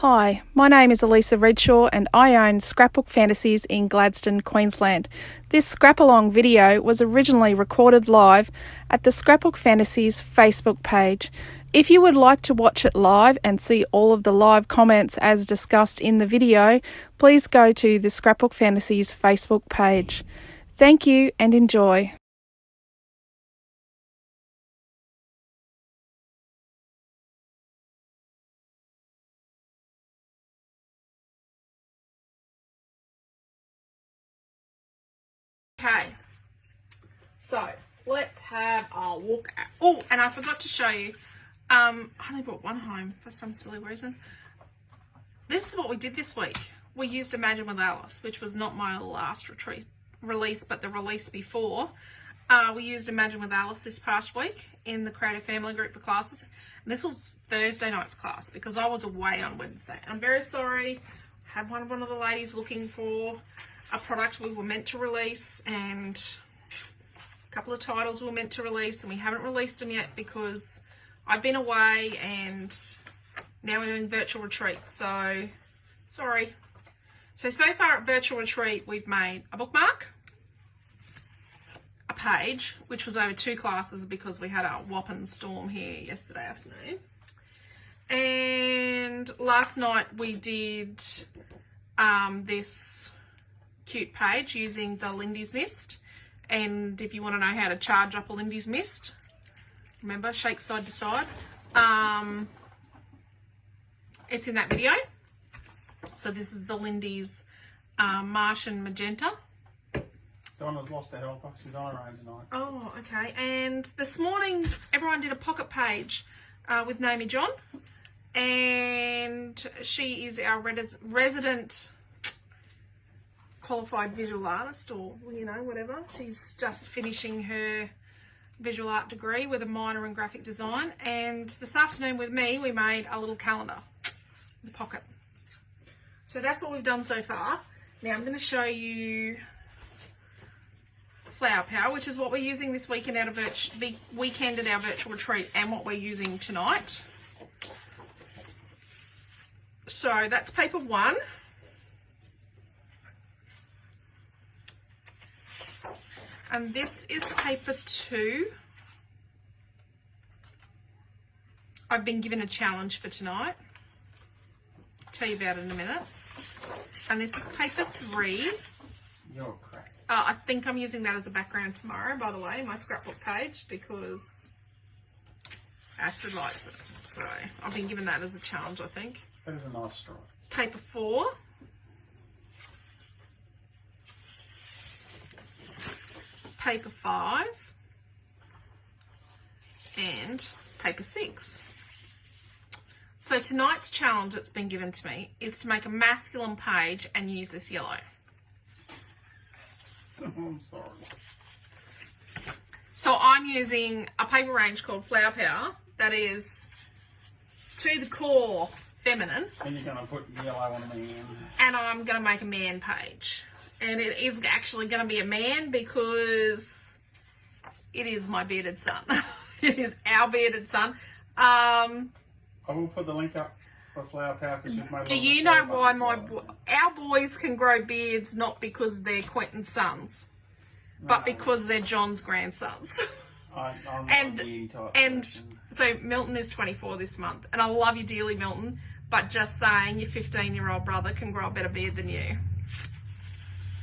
Hi, my name is Alicia Redshaw and I own Scrapbook Fantasies in Gladstone, Queensland. This scrap-along video was originally recorded live at the Scrapbook Fantasies Facebook page. If you would like to watch it live and see all of the live comments as discussed in the video, please go to the Scrapbook Fantasies Facebook page. Thank you and enjoy. Okay, so let's have a walk. Oh, and I forgot to show you, I only brought one home for some silly reason. This is what we did this week. We used Imagine with Alice, which was not my last release, but the release before. We used Imagine with Alice this past week in the Creative Family Group for classes. And this was Thursday night's class because I was away on Wednesday. And I'm very sorry. I had one of the ladies looking for a product we were meant to release and a couple of titles we were meant to release, and we haven't released them yet because I've been away and now we're doing virtual retreat, so sorry. So far at virtual retreat we've made a bookmark, a page, which was over 2 classes because we had a whopping storm here yesterday afternoon, and last night we did this cute page using the Lindy's Mist. And if you want to know how to charge up a Lindy's Mist, remember, shake side to side. It's in that video. So this is the Lindy's Martian Magenta. Donna's lost her helper. She's on her own tonight. Oh, okay. And this morning, everyone did a pocket page with Naomi John. And she is our resident qualified visual artist, or whatever. She's just finishing her visual art degree with a minor in graphic design, and this afternoon with me we made a little calendar, the pocket. So that's what we've done so far. Now I'm going to show you Flower Power, which is what we're using this weekend at our virtual retreat, and what we're using tonight. So that's paper 1. And this is paper 2. I've been given a challenge for tonight. I'll tell you about it in a minute. And this is paper 3. You're crap. I think I'm using that as a background tomorrow, by the way, my scrapbook page, because Astrid likes it. So I've been given that as a challenge, I think. That is a nice stripe. Paper 4. Paper 5 and paper 6. So tonight's challenge that's been given to me is to make a masculine page and use this yellow. I'm sorry. So I'm using a paper range called Flower Power that is to the core feminine. And you're going to put yellow on a man. And I'm going to make a man page. And it is actually going to be a man because it is my bearded son. It is our bearded son. I will put the link up for Flower Power because you've made. Do you know why our boys can grow beards? Not because they're Quentin's sons, but because they're John's grandsons. And so Milton is 24 this month, and I love you dearly, Milton. But just saying, your 15-year-old brother can grow a better beard than you.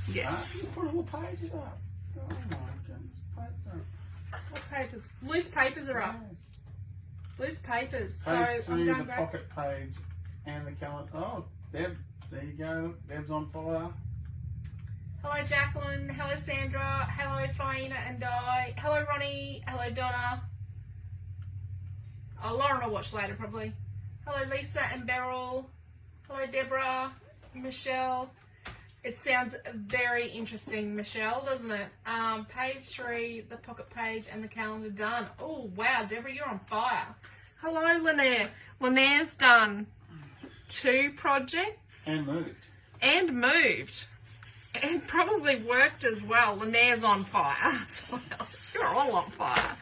Yes. You put all the pages up. Oh my goodness. Papers up. What papers? Loose papers are up. Yes. Loose papers. Page So 3, I'm the going back. pocket page and the calendar. Oh, Deb. There you go. Deb's on fire. Hello, Jacqueline. Hello, Sandra. Hello, Faina and Di. Hello, Ronnie. Hello, Donna. Oh, Lauren will watch later, probably. Hello, Lisa and Beryl. Hello, Deborah. Michelle. It sounds very interesting, Michelle, doesn't it? Page 3, the pocket page, and the calendar done. Oh, wow, Deborah, you're on fire. Hello, Linaire. Linaire's done 2 projects. And moved. And probably worked as well. Linaire's on fire. So, you're all on fire.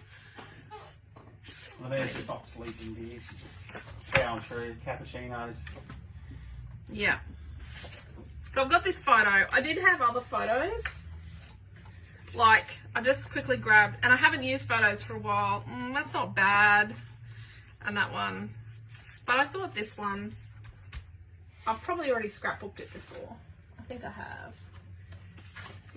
Linaire's just not sleeping, dear. She's just down through cappuccinos. Yeah. So I've got this photo. I did have other photos. Like, I just quickly grabbed, and I haven't used photos for a while. That's not bad. And that one. But I thought this one, I've probably already scrapbooked it before. I think I have.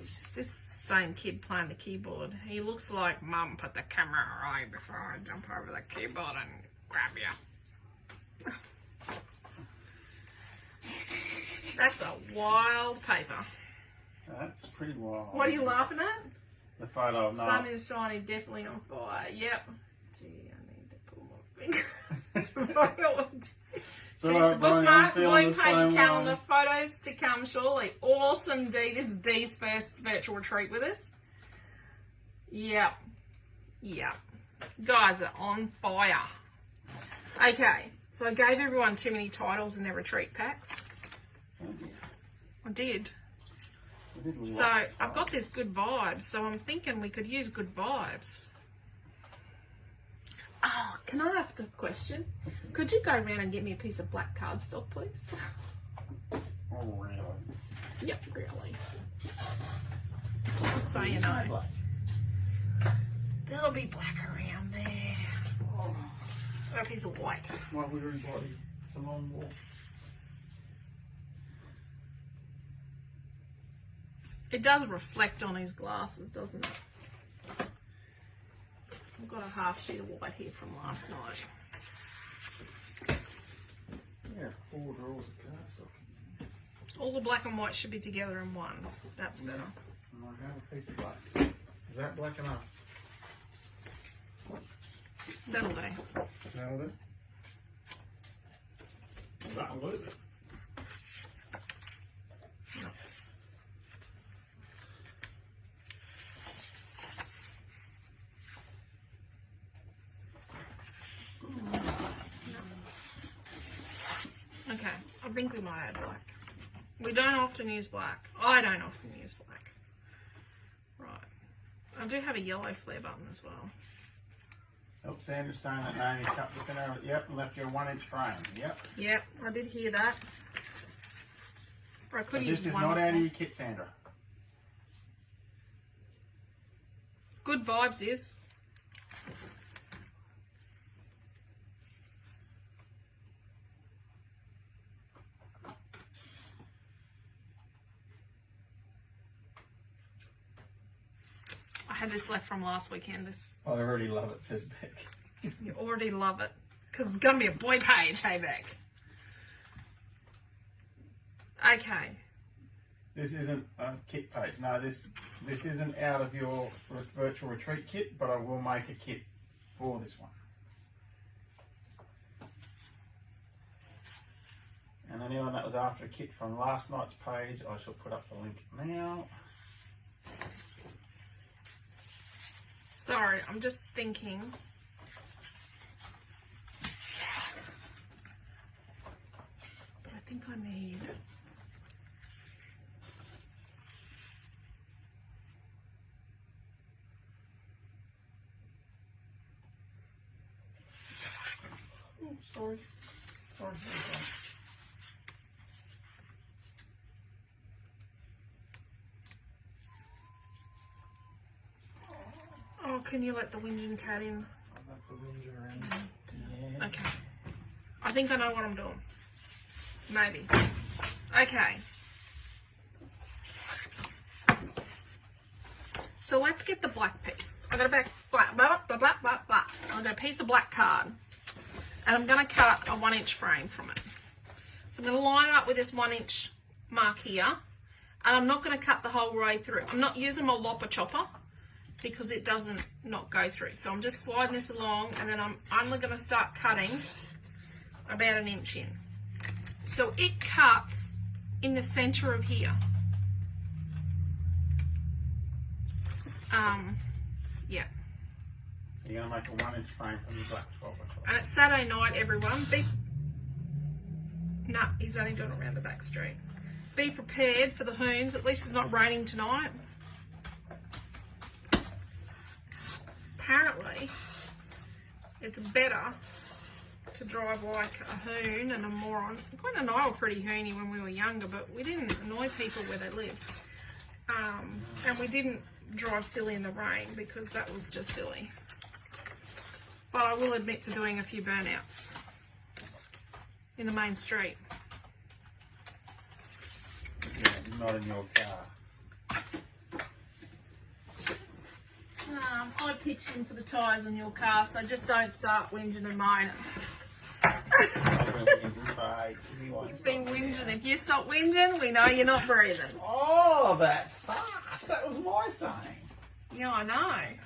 It's this same kid playing the keyboard. He looks like Mum put the camera away before I jump over the keyboard and grab you. That's a wild paper. That's pretty wild. What are you laughing at? The photo of Sun is shining, definitely on fire. Yep. Gee, I need to pull my finger. So Finish the bookmark, blank page calendar. calendar, photos to come shortly. Awesome, Dee. This is Dee's first virtual retreat with us. Yep. Yep. Guys are on fire. Okay, so I gave everyone too many titles in their retreat packs. Oh, dear. I did. We did So lots of I've got this good vibes, so I'm thinking we could use good vibes. Oh, can I ask a question? Could you go around and get me a piece of black cardstock, please? Oh, really? Yep, really. Just so you know. Black. There'll be black around there. Oh, Got a piece of white. my weary body. It's a long walk. It does reflect on his glasses, doesn't it? I've got a half sheet of white here from last night. Yeah, 4 drawers of cardstock. All the black and white should be together in one. That's better. And I have a piece of black. Is that black enough? That'll do. That'll do. That'll do. Okay, I think we might add black. We don't often use black. I don't often use black. Right. I do have a yellow flare button as well. Oh, Sandra's saying that Naomi cut the centre of it. Yep, and left you a 1-inch frame. Yep. Yep, I did hear that. Or I could But use this is one. not out of your kit, Sandra. Good vibes is. I had this left from last weekend. This I already love it, says Beck. you already love it because it's gonna be a boy page. Hey, Beck. Okay. This isn't a kit page. No, this isn't out of your virtual retreat kit, but I will make a kit for this one. And anyone that was after a kit from last night's page, I shall put up the link now. Sorry, I'm just thinking. But I think I need. Oh, sorry. Sorry. Oh, can you let the whinging cat in? I'll let the wind around. Yeah. Okay. I think I know what I'm doing. Maybe. Okay. So let's get the black piece. I got a black, blah, blah, blah, blah, blah, blah. I got a piece of black card. And I'm going to cut a 1-inch frame from it. So I'm going to line it up with this 1-inch mark here. And I'm not going to cut the whole way through. I'm not using my lopper chopper because it doesn't not go through. So I'm just sliding this along and then I'm only going to start cutting about 1 inch in. So it cuts in the center of here. Yeah. So you're going to make a 1-inch frame from the black 12 by 12. And it's Saturday night, everyone. No, he's only doing it around the back street. Be prepared for the hoons. At least it's not raining tonight. Apparently, it's better to drive like a hoon and a moron. Quentin and I were pretty hoony when we were younger, but we didn't annoy people where they lived. And we didn't drive silly in the rain because that was just silly. But I will admit to doing a few burnouts in the main street. Yeah, not in your car. I pitched in for the tyres on your car, so just don't start whinging and moaning. You've been whinging. If you stop whinging, we know you're not breathing. Oh, that's harsh. That was my saying. Yeah, I know.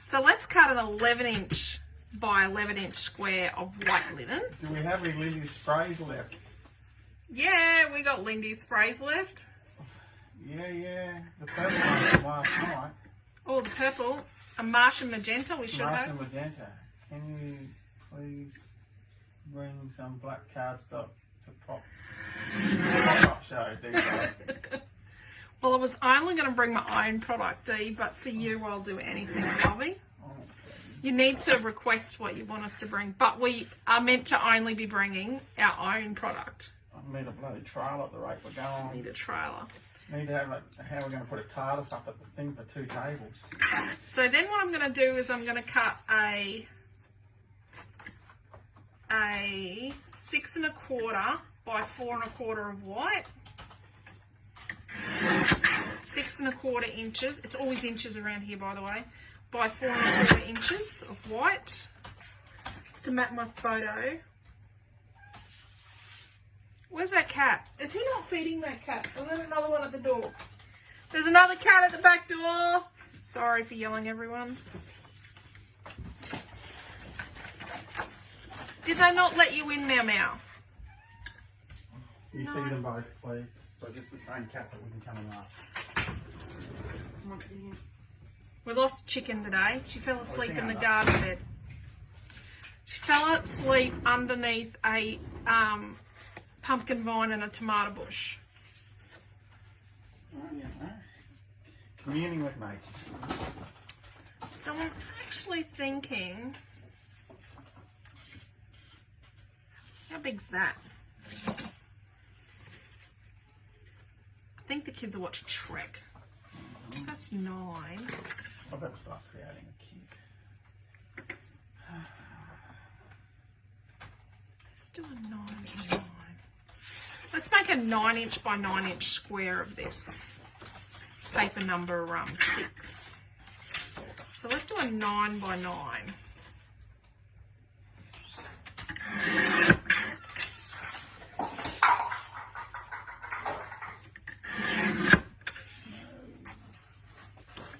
So let's cut an 11-inch by 11-inch square of white linen. Do we have any Lindy sprays left? Yeah, we got Lindy's sprays left. Yeah. The purple one from last night. Oh, the purple. A Martian magenta we should Martian have. magenta. Can you please bring some black cardstock to pop show details? Well, I was only going to bring my own product, Dee, but for you I'll do anything, Bobby. You need to request what you want us to bring, but we are meant to only be bringing our own product. I need a bloody trial at the rate we're going. Need a trailer. Need to have how we're going to put a TARDIS up at the thing for 2 tables. So then what I'm going to do is I'm going to cut a 6 1/4 by 4 1/4 of white. 6 1/4 inches. It's always inches around here, by the way. By 4 1/4 inches of white. It's to map my photo. Where's that cat? Is he not feeding that cat? And then another one at the door. There's another cat at the back door. Sorry for yelling, everyone. Did they not let you in, Meow Meow? You feed them both, please. But just the same cat that wouldn't come and laugh. We lost chicken today. She fell asleep in the garden bed. She fell asleep underneath a pumpkin vine and a tomato bush. Oh, yeah. Communing with nature. So I'm actually thinking, how big's that? I think the kids are watching Shrek. That's 9. I better start creating a kid. Let's do a 9 by 9. Let's make a 9-inch by 9-inch square of this. Paper number 6. So let's do a 9 by 9.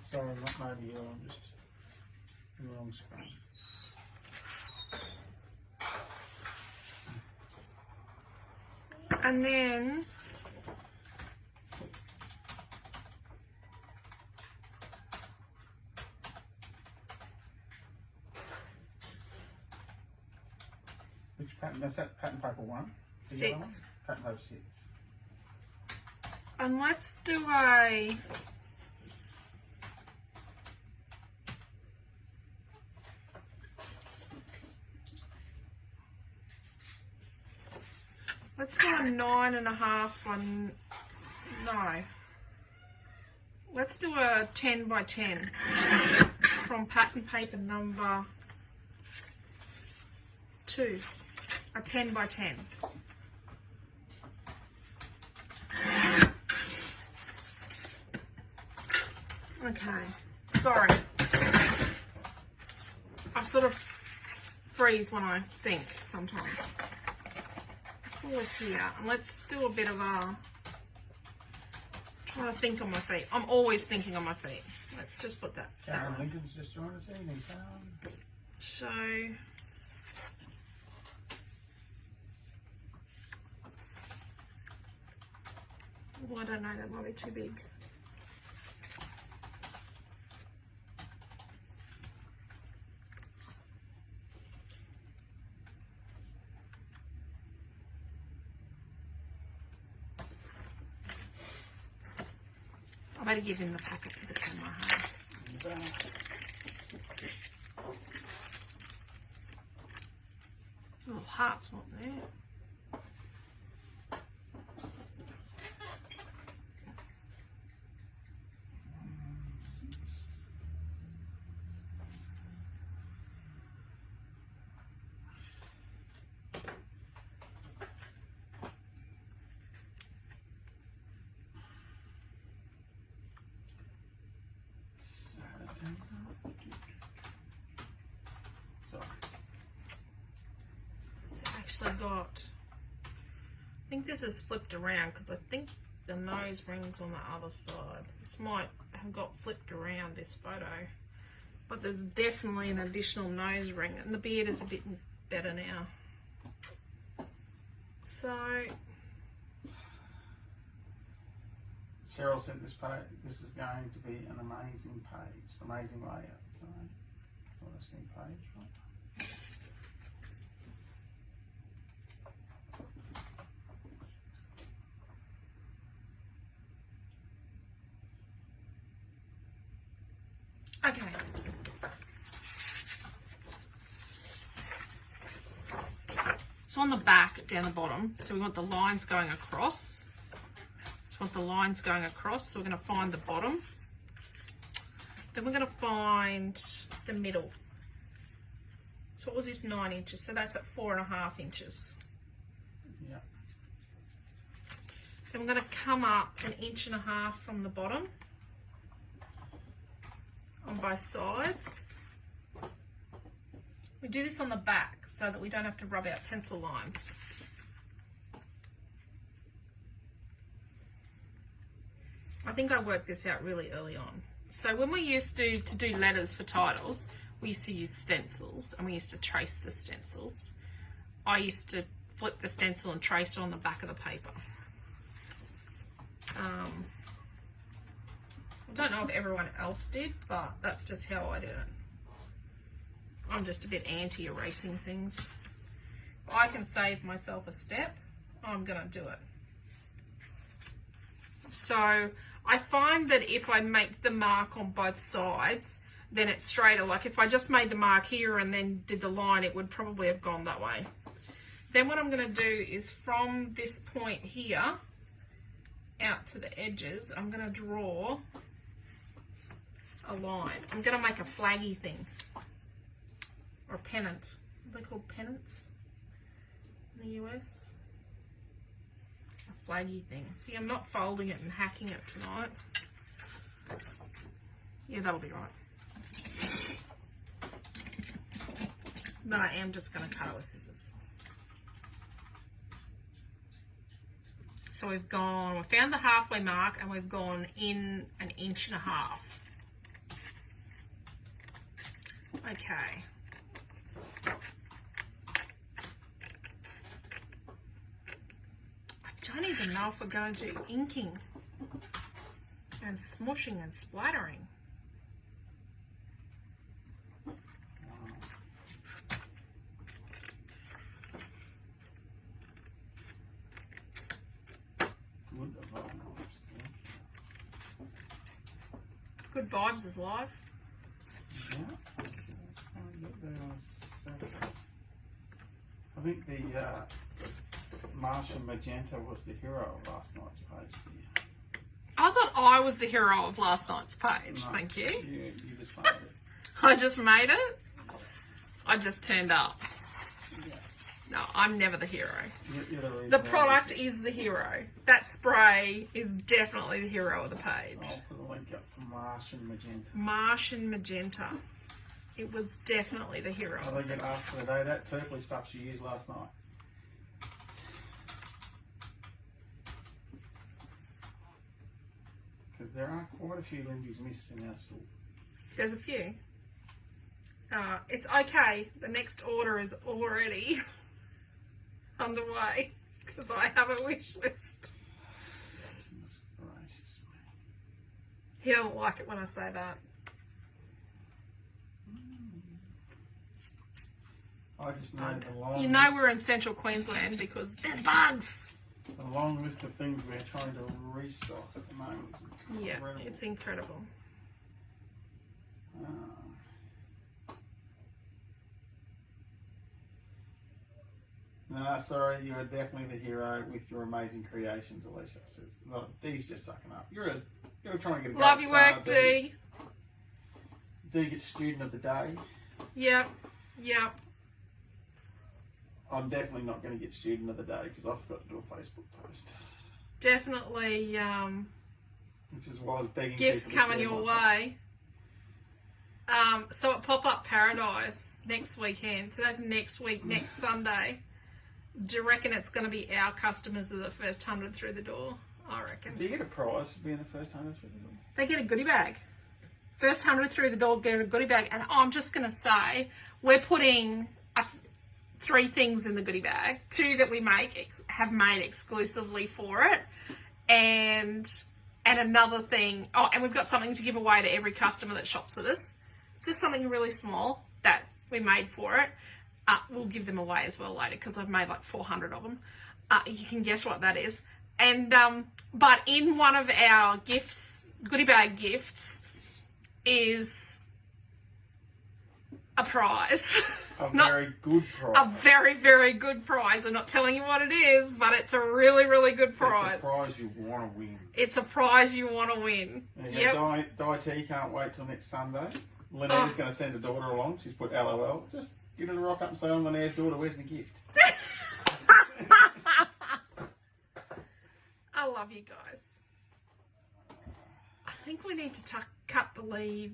Sorry, not maybe you. I'm just in the wrong screen. And then Which pattern? That's that pattern paper 1? The 6. yellow one? Pattern paper 6. And let's do a let's do a 9.5 on no. Let's do a 10 by 10 from pattern paper number 2. A 10 by 10. Okay, sorry. I sort of freeze when I think sometimes. Let's pull this here and let's do a bit of a, trying to think on my feet. I'm always thinking on my feet. Let's just put that. Karen Lincoln's just joined us. Evening, Karen. So, well, I don't know, that might be too big. I better give him the packet for the camera. Little heart's not there. I got, I think this is flipped around because I think the nose ring's on the other side. This might have got flipped around, this photo, but there's definitely an additional nose ring, and the beard is a bit better now. So Cheryl said this is going to be an amazing page, amazing layout. So, that's been page, right? okay. So on the back, down the bottom, so we want the lines going across. So we want the lines going across, so we're going to find the bottom. Then we're going to find the middle. So what was this, 9 inches? So that's at 4.5 inches. Yeah. Then we're going to come up 1.5 inches from the bottom on both sides. We do this on the back so that we don't have to rub out pencil lines. I think I worked this out really early on. So when we used to do letters for titles, we used to use stencils and we used to trace the stencils. I used to flip the stencil and trace it on the back of the paper. I don't know if everyone else did, but that's just how I did it. I'm just a bit anti-erasing things. If I can save myself a step, I'm gonna do it. So I find that if I make the mark on both sides, then it's straighter. Like if I just made the mark here and then did the line, it would probably have gone that way. Then what I'm gonna do is from this point here out to the edges, I'm gonna draw a line. I'm gonna make a flaggy thing. Or a pennant. Are they called pennants in the US? A flaggy thing. See, I'm not folding it and hacking it tonight. Yeah, that'll be right. But I am just going to cut it with scissors. So we found the halfway mark and we've gone in 1.5 inches. Okay. I don't even know if we're going to do inking and smushing and splattering. Good Vibes is live. Yeah. I think the Martian Magenta was the hero of last night's page. Yeah. I thought I was the hero of last night's page. No, thank you. You just made it. I just made it? I just turned up. Yeah. No, I'm never the hero. You're the product is the hero. That spray is definitely the hero of the page. I'll put a link up for Martian Magenta. Martian Magenta. It was definitely the hero. I get asked for the day. That purpley stuff she used last night. Because there are quite a few Lindy's Mists in our store. There's a few. It's okay. The next order is already underway because I have a wish list. Gracious me. He doesn't like it when I say that. I just know the long You know we're in central Queensland because there's bugs. The long list of things we're trying to restock at the moment is incredible. Yeah, it's incredible. No, sorry, you are definitely the hero with your amazing creations, Alicia says. Look, Dee's just sucking up. You're trying to get a Love your work, Dee. Dee gets student of the day. Yep. Yep. I'm definitely not going to get student of the day because I forgot to do a Facebook post. Definitely. Which is why I was begging Gifts people to coming share your my way. So at Pop-Up Paradise next weekend, so that's next week, next Sunday, do you reckon it's going to be our customers are the first 100 through the door? I reckon. Do you get a prize for being the first 100 through the door? They get a goodie bag. First 100 through the door get a goodie bag. And I'm just going to say, we're putting 3 things in the goodie bag. 2 that we have made exclusively for it. And another thing, and we've got something to give away to every customer that shops with us. It's just something really small that we made for it. We'll give them away as well later because I've made like 400 of them. You can guess what that is. And but in one of our gifts, goodie bag gifts, is a prize. Very good prize. A very, very good prize. I'm not telling you what it is, but it's a really, really good prize. It's a prize you want to win. It's a prize you want to win. Yep. Di can't wait till next Sunday. Lynette's going to send her daughter along. She's put LOL. Just give her a rock up and say, I'm Lynette's daughter. Where's my gift? I love you guys. I think we need to cut the leaf,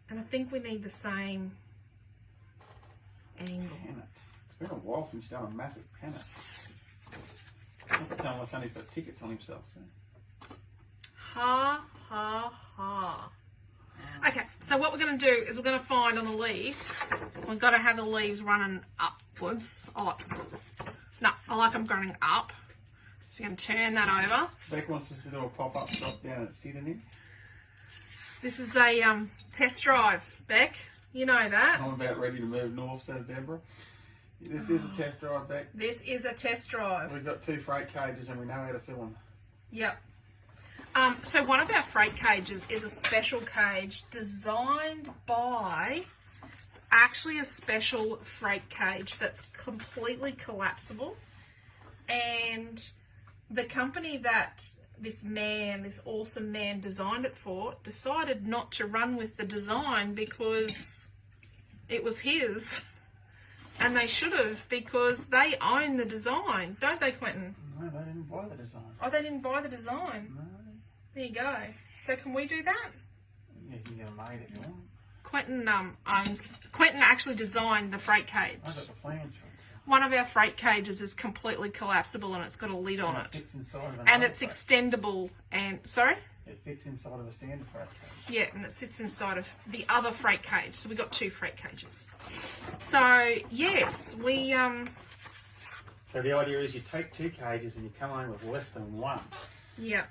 and I think we need the same angle. Pen it. It's been a while since you've done a massive pen it. I'm not telling my son he's got tickets on himself soon. Ha, ha, ha. Okay, so what we're going to do is we're going to find on the leaves, we've got to have the leaves running upwards. I like them running up. So you're going to turn that over. Beck wants us to do a pop-up shop down at Sydney. This is a test drive, Beck. You know that. I'm about ready to move north, says Deborah. This is a test drive, Beck. This is a test drive. We've got 2 freight cages and we know how to fill them. Yep. So one of our freight cages is a special cage designed by, it's actually a special freight cage that's completely collapsible. And the company that this awesome man designed it for, decided not to run with the design because it was his. And they should have, because they own the design, don't they, Quentin? No, they didn't buy the design. Oh, they didn't buy the design? No. There you go. So can we do that? Yeah, you can get a maid if you want. Quentin actually designed the freight cage. I got the plans for it. One of our freight cages is completely collapsible and it's got a lid on And it. fits inside of And it's extendable and, sorry? It fits inside of a standard freight cage. Yeah, and it sits inside of the other freight cage. So we've got 2 freight cages. So, yes, we... So the idea is you take 2 cages and you come home with less than 1. Yeah.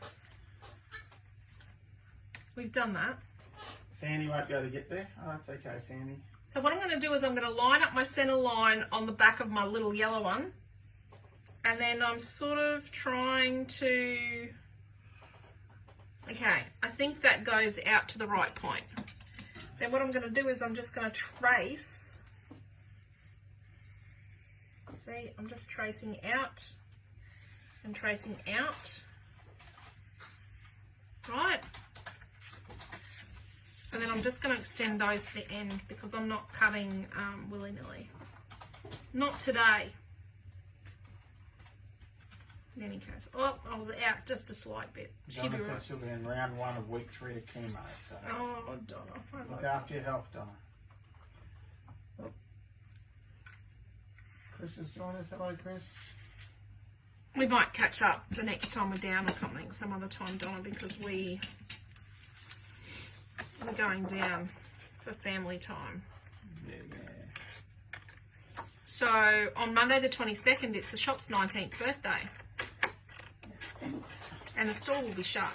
We've done that. Sandy won't be able to get there. Oh, that's okay, Sandy. So what I'm going to do is I'm going to line up my center line on the back of my little yellow one. And then I'm sort of trying to... Okay, I think that goes out to the right point. Then what I'm going to do is I'm just going to trace. See, I'm just tracing out and tracing out. Right. And then I'm just going to extend those to the end because I'm not cutting willy-nilly. Not today. In any case. Oh, I was out just a slight bit. Donna said she'll be in round 1 of week 3 of chemo. So oh, Donna. Look after your health, Donna. Oh. Chris has joined us. Hello, Chris. We might catch up the next time we're down or something, some other time, Donna, because we're going down for family time. Yeah. So on Monday the 22nd, it's the shop's 19th birthday. And the store will be shut.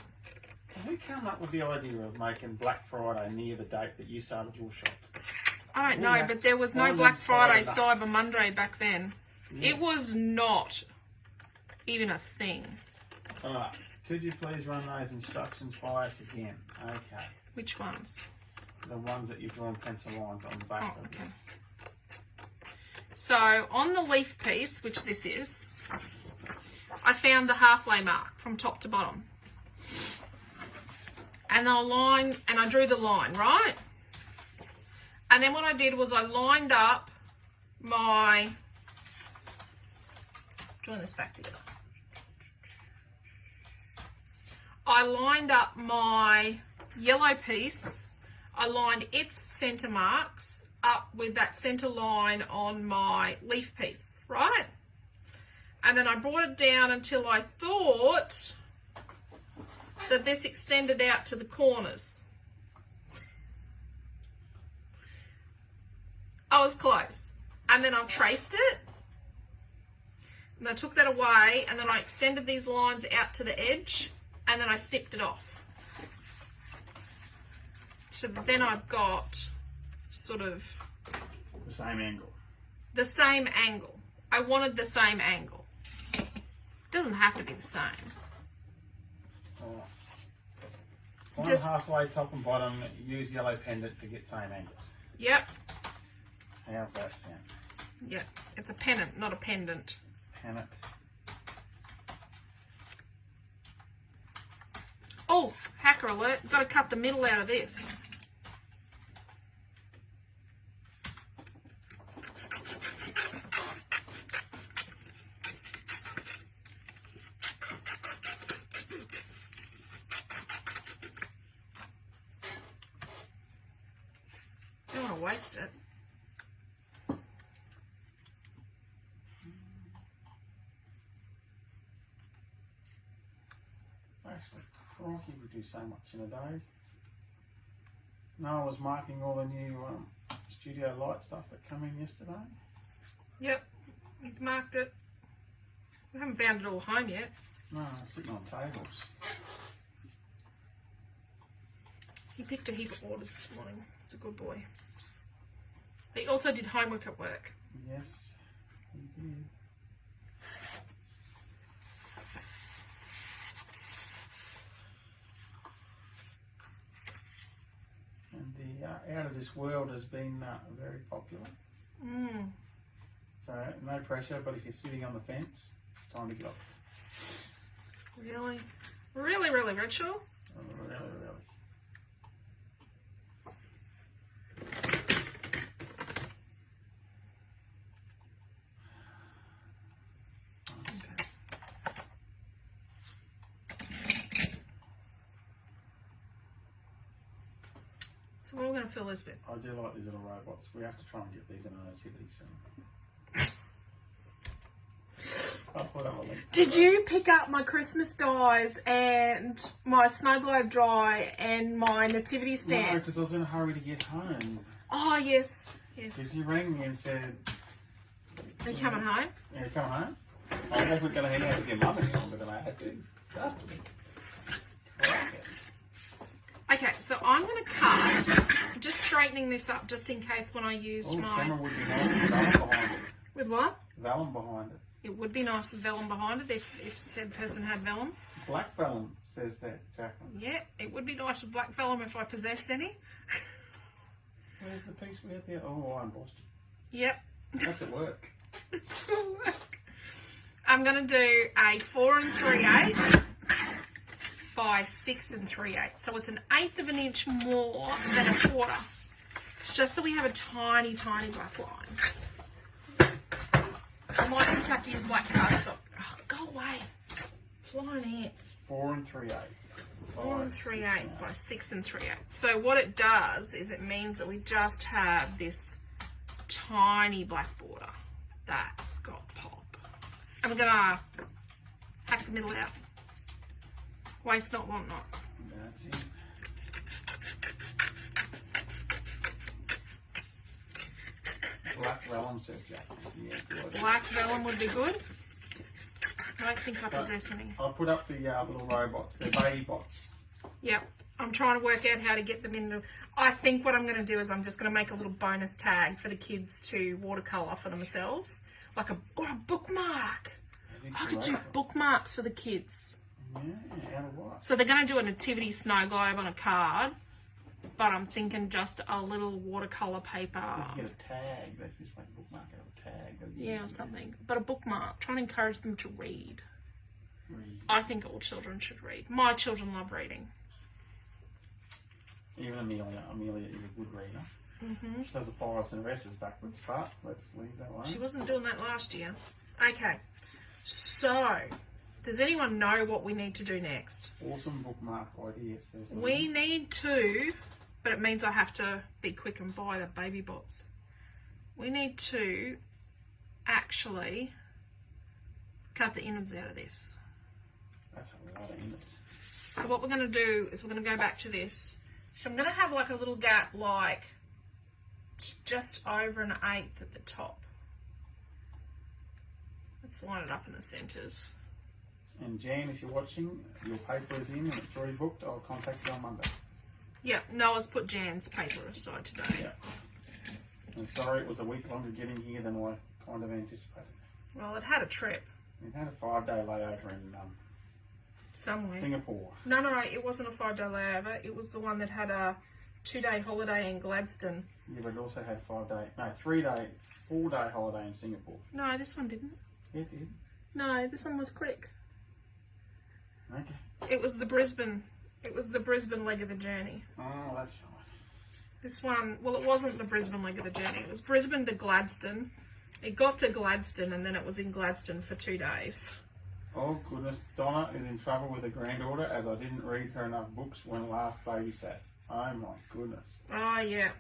Who came up with the idea of making Black Friday near the date that you started your shop? I don't know, but there was no Black Friday, Cyber Monday back then. Yeah. It was not even a thing. Alright, could you please run those instructions by us again? Okay. Which ones? The ones that you've drawn pencil lines on the back of okay. So on the leaf piece, which this is, I found the halfway mark from top to bottom. And I drew the line, right? And then what I did was I lined up my, join this back together. I lined up my yellow piece. I lined its center marks up with that center line on my leaf piece, right? And then I brought it down until I thought that this extended out to the corners. I was close. And then I traced it. And I took that away, and then I extended these lines out to the edge, and then I snipped it off. So then I've got sort of the same angle. The same angle. I wanted the same angle. It doesn't have to be the same. Find Just halfway top and bottom, use yellow pendant to get same angles. Yep. How's that sound? Yep. It's a pennant, not a pendant. Pennant. Oh, hacker alert. Got to cut the middle out of this. Don't want to waste it. Actually, crikey, we do so much in a day. Noah was marking all the new studio light stuff that came in yesterday. Yep, he's marked it. We haven't found it all home yet. No, it's sitting on tables. He picked a heap of orders this morning. It's a good boy. He also did homework at work. Yes, he did. And the Out of This World has been very popular. Mm. So no pressure, but if you're sitting on the fence, it's time to get off. Really? Really, really, Redshaw? Really, really. So what are we going to fill this with? I do like these little robots. We have to try and get these in a nativity soon. I'll put up a link. Did you pick up my Christmas dies and my snow globe dry and my nativity No, stamps? because I was in a hurry to get home. Oh, yes. Yes. Because you rang me and said... Are you coming home? Yeah, you coming home? I wasn't going to hang out with your mum any longer than I had to. Trust me. Right. Okay, so I'm going to cut, just straightening this up just in case when I use Oh, my... camera would be nice with vellum behind it. With what? Vellum behind it. It would be nice with vellum behind it if said person had vellum. Black vellum, says that, Jacqueline. Yeah, it would be nice with black vellum if I possessed any. Where's the piece we had there? Oh, I embossed it. Yep. That's at work. It's for work. I'm going to do a 4 3/8 by 6 3/8. So it's an 1/8 of an inch more than a 1/4. It's just so we have a tiny, tiny black line. I might just have to use black cardstock. Oh, go away. Flying ants. 4 3/8. 4 3/8 by 6 3/8. So what it does is it means that we just have this tiny black border. That's got pop. And we're gonna hack the middle out. Waste not, want not. That's it. Black vellum, says Jacqueline. Yeah, good. Black vellum would be good. I don't think I possess any. I'll put up the little robots. They're baby bots. Yep. I'm trying to work out how to get them in. I think what I'm going to do is I'm just going to make a little bonus tag for the kids to watercolour for themselves. Like or a bookmark. I could do bookmarks for the kids. Yeah, out of what? So they're going to do a nativity snow globe on a card, but I'm thinking just a little watercolour paper. You get a tag. They just make a bookmark out of a tag. Yeah, or something. But a bookmark. Trying to encourage them to read. Read. I think all children should read. My children love reading. Even Amelia. Amelia is a good reader. Mm-hmm. She does the 5s and S's backwards, but let's leave that one. She wasn't doing that last year. Okay. So, does anyone know what we need to do next? Awesome bookmark ideas. We need to, but it means I have to be quick and buy the baby bots. We need to actually cut the innards out of this. That's a lot of innards. So what we're going to do is we're going to go back to this. So I'm going to have like a little gap like just over 1/8 at the top. Let's line it up in the centres. And Jan, if you're watching, your paper is in and it's already booked. I'll contact you on Monday. Yeah, Noah's put Jan's paper aside today. Yeah. And sorry, it was a week longer getting here than I kind of anticipated. Well, it had a trip We've had a 5-day layover in somewhere. Singapore. No, it wasn't a 5-day layover. It was the one that had a 2-day holiday in Gladstone. Yeah, but it also had 4-day holiday in Singapore. No, this one didn't. Yeah, it did. No, this one was quick. Okay. It was the Brisbane leg of the journey. Oh, that's right. This one, well, it wasn't the Brisbane leg of the journey. It was Brisbane to Gladstone. It got to Gladstone and then it was in Gladstone for 2 days. Oh, goodness. Donna is in trouble with her granddaughter as I didn't read her enough books when last babysat. Oh, my goodness. Oh, yeah.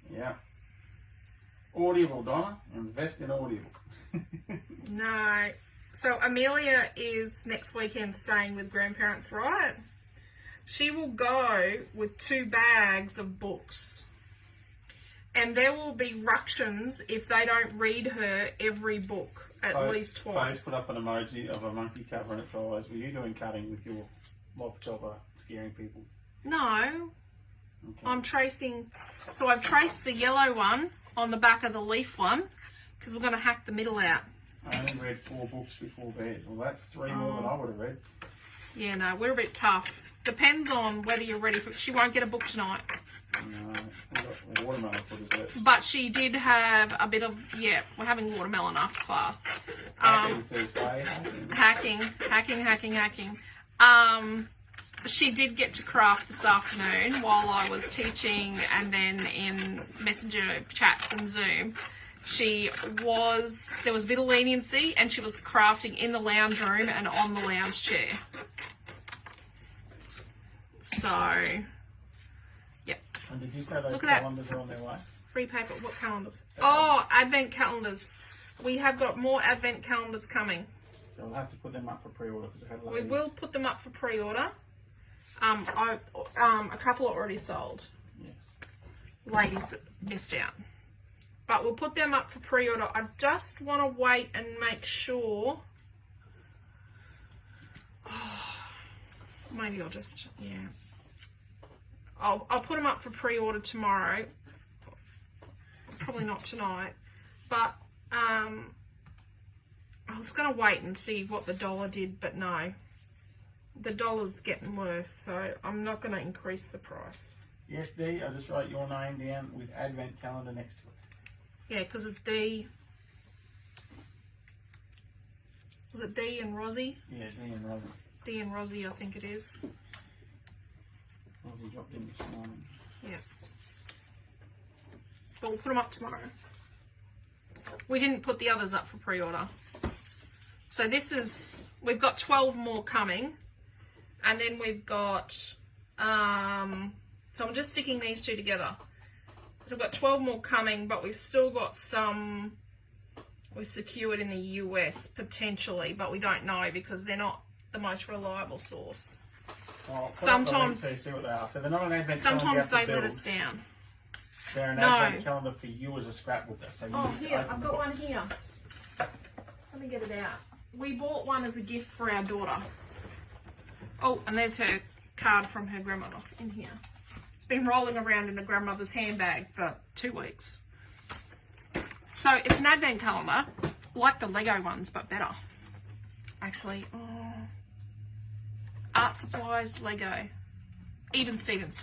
Yeah. Audible, Donna. Invest in Audible. No. So Amelia is next weekend staying with grandparents, right? She will go with 2 bags of books. And there will be ructions if they don't read her every book at least twice. Put up an emoji of a monkey covering its eyes. Were you doing cutting with your mop chopper, scaring people? No. Okay. I'm tracing. So I've traced the yellow one on the back of the leaf one because we're going to hack the middle out. I only read 4 books before bed. Well, that's 3 more than I would have read. Yeah, no, we're a bit tough. Depends on whether you're ready for. She won't get a book tonight. No, we've got watermelon for dessert. But she did have a bit of, yeah, we're having watermelon after class. Hacking. She did get to craft this afternoon while I was teaching and then in Messenger chats and Zoom. There was a bit of leniency and she was crafting in the lounge room and on the lounge chair. So, yeah. And did you say those Look at calendars are on their way? Free paper. What calendars? Oh, advent calendars. We have got more advent calendars coming. So we'll have to put them up for pre-order because I had We will put them up for pre-order. A couple are already sold. Yes. Ladies missed out. But we'll put them up for pre-order. I just want to wait and make sure. Maybe I'll just, yeah. I'll put them up for pre-order tomorrow. Probably not tonight. But I was going to wait and see what the dollar did, but no. The dollar's getting worse, so I'm not going to increase the price. Yes, Dee, I just wrote your name down with advent calendar next to it. Yeah, because it's D. Was it D and Rosie? Yeah, Dee and Rosie. D and Rosie, I think it is. Rosie dropped in this morning. Yeah. But we'll put them up tomorrow. We didn't put the others up for pre-order. So we've got 12 more coming. And then we've got, so I'm just sticking these 2 together. So we've got 12 more coming, but we've still got some we've secured in the US potentially, but we don't know because they're not the most reliable source. Oh, Sometimes, see what they are. So they're not an advent sometimes calendar they let us down. They're an advent calendar for you as a scrapbooker. So Here, I've got one here. Let me get it out. We bought one as a gift for our daughter. Oh, and there's her card from her grandmother in here. It's been rolling around in her grandmother's handbag for 2 weeks. So it's an advent calendar, like the Lego ones, but better. Actually, art supplies, Lego, even Stevens.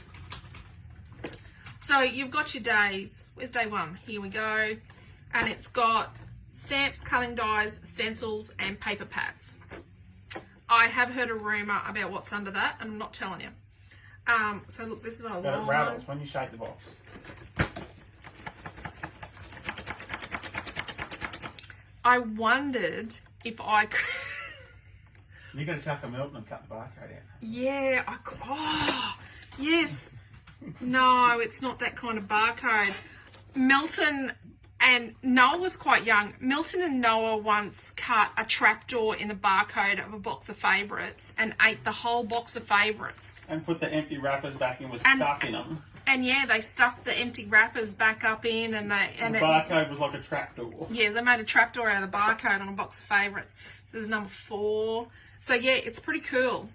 So you've got your days. Where's day 1? Here we go. And it's got stamps, cutting dies, stencils, and paper pads. I have heard a rumour about what's under that, and I'm not telling you. So look, this is a long It rattles when you shake the box. I wondered if I could... You're going to chuck a Milton and cut the barcode out. Yeah, I could... Oh, yes. No, it's not that kind of barcode. Milton and Noah was quite young. Milton and Noah once cut a trapdoor in the barcode of a box of favourites and ate the whole box of favourites. And put the empty wrappers back in with stuff in them. And yeah, they stuffed the empty wrappers back up in, and the barcode was like a trapdoor. Yeah, they made a trapdoor out of the barcode on a box of favourites. So this is number 4. So yeah, it's pretty cool.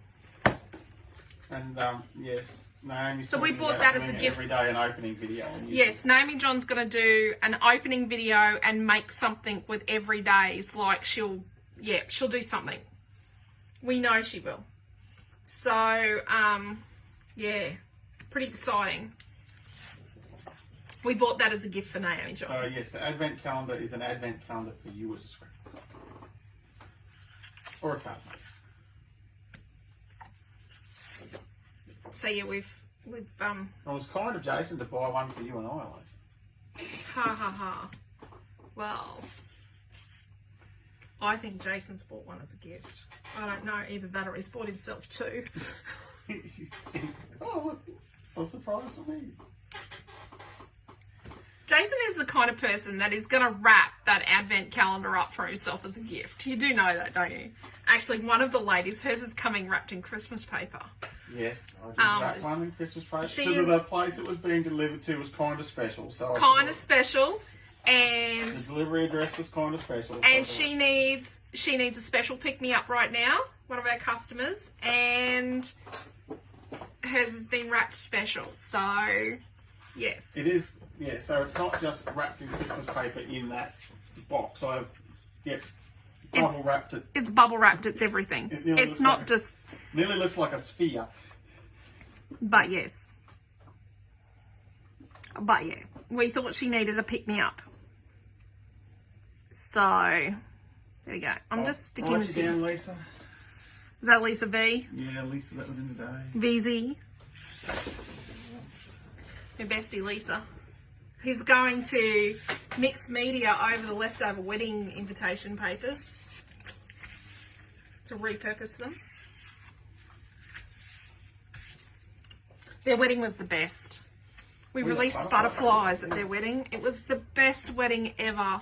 And yes, Naomi. So we bought that as a gift. Every day an opening video. Yes, Naomi John's gonna do an opening video and make something with every day's. Like she'll do something. We know she will. So yeah, pretty exciting. We bought that as a gift for Naomi John. So yes, the advent calendar is an advent calendar for you as a scrapbook. Or a card. So yeah, we've It was kind of Jason to buy one for you and I, Alicia. ha ha ha. Well, I think Jason's bought one as a gift. I don't know, either that or he's bought himself 2. Oh look, what's the prize for me? Jason is the kind of person that is going to wrap that advent calendar up for himself as a gift. You do know that, don't you? Actually, one of the ladies, hers is coming wrapped in Christmas paper. Yes, I did wrap one in Christmas paper. Because the place it was being delivered to was kind of special. So kind of special, and the delivery address was kind of special. And so she needs a special pick me up right now. One of our customers, and hers has been wrapped special. So yes, it is. Yeah, so it's not just wrapped in Christmas paper in that box. I've bubble wrapped it. It's bubble wrapped. It's everything. It's not just. Nearly looks like a sphere. But yes. But yeah, we thought she needed a pick me up. So there we go. I'm just sticking this in. Down, Lisa. Is that Lisa V? Yeah, Lisa, that was in the day. VZ. My bestie Lisa. Who's going to mix media over the leftover wedding invitation papers to repurpose them. Their wedding was the best. We released butterflies at their wedding. It was the best wedding ever.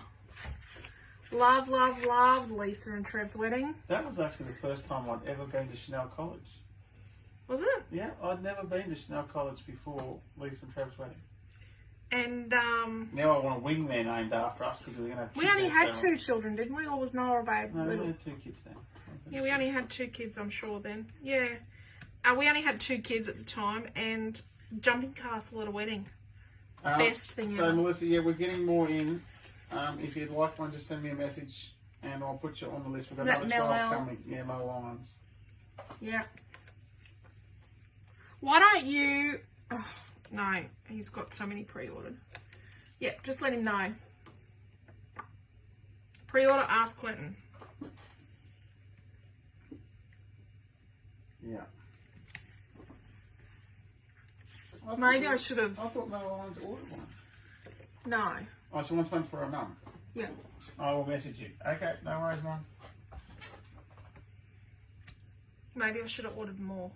Love, love, love Lisa and Trev's wedding. That was actually the first time I'd ever been to Chanel College. Was it? Yeah, I'd never been to Chanel College before Lisa and Trev's wedding. And now I want a wing there named after us because we're going to have kids. We only had 2 children, didn't we? Or was Noah about No, little? we had 2 kids then. Yeah, we only had 2 kids, I'm sure then. Yeah. We only had 2 kids at the time, and jumping castle at a wedding. Best thing ever. So Melissa, yeah, we're getting more in. If you'd like one, just send me a message and I'll put you on the list. We've got another 12 coming. Yeah, Mo Lines. Yeah. Why don't you... Oh, no, he's got so many pre-ordered. Yeah, just let him know. Pre-order, ask Quentin. Yeah. Maybe I should have... I thought Mo Lines ordered one. No. Oh, she wants one for her mum? Yeah. I will message you. Okay, no worries, Mum. Maybe I should have ordered more.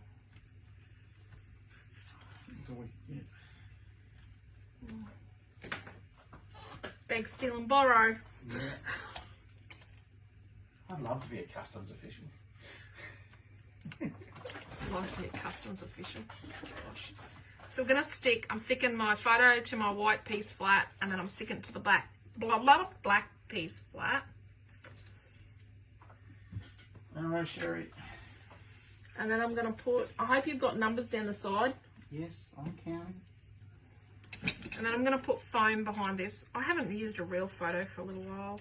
That's all we can get. Beg, steal and borrow. Yeah. I'd love to be a customs official. I'd love to be a customs official. Gosh. So we're going to stick, I'm sticking my photo to my white piece flat, and then I'm sticking it to the black piece flat. Alright, Sherry. And then I'm going to put, I hope you've got numbers down the side. Yes, I'm counting. And then I'm going to put foam behind this. I haven't used a real photo for a little while.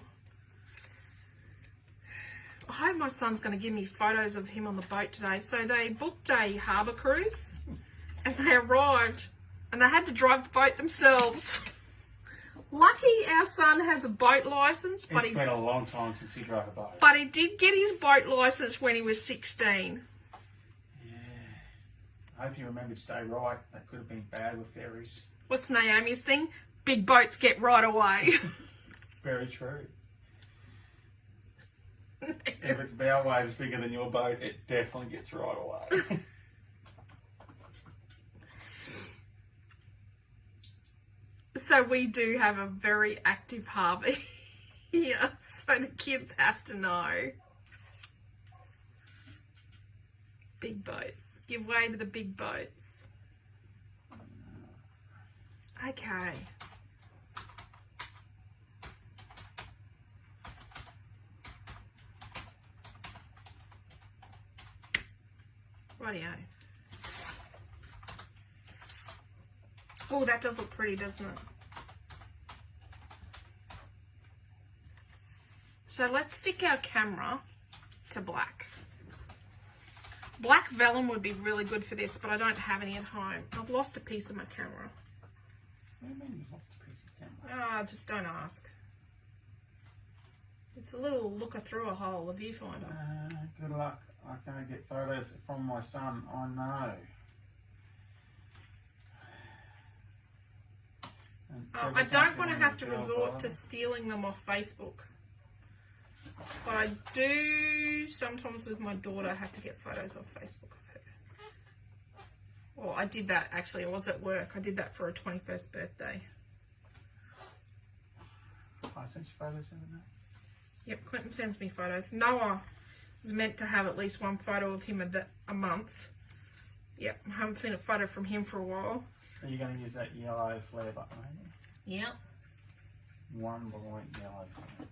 I hope my son's going to give me photos of him on the boat today. So they booked a harbour cruise. And they arrived and they had to drive the boat themselves. Lucky our son has a boat license, but It's been a long time since he drove a boat. but he did get his boat license when he was 16. Yeah. I hope you remembered to stay right. That could have been bad with ferries. What's Naomi's thing? Big boats get right away. Very true. If its bow wave's bigger than your boat, it definitely gets right away. So we do have a very active harbour here, so the kids have to know. Big boats. Give way to the big boats. Okay. Rightio. Oh, that does look pretty, doesn't it? So let's stick our camera to black. Black vellum would be really good for this, but I don't have any at home. I've lost a piece of my camera. What do you mean you lost a piece of camera? Ah, just don't ask. It's a little looker through a hole, a viewfinder. Good luck. I can't get photos from my son. I know. I don't want to have to resort to stealing them off Facebook. But I do sometimes with my daughter have to get photos off Facebook of her. Well, I did that actually. I was at work. I did that for her 21st birthday. I sent you photos in there. Yep, Quentin sends me photos. Noah is meant to have at least one photo of him a month. Yep, I haven't seen a photo from him for a while. Are you going to use that yellow flare button, aren't you? Yep. One bright yellow flare.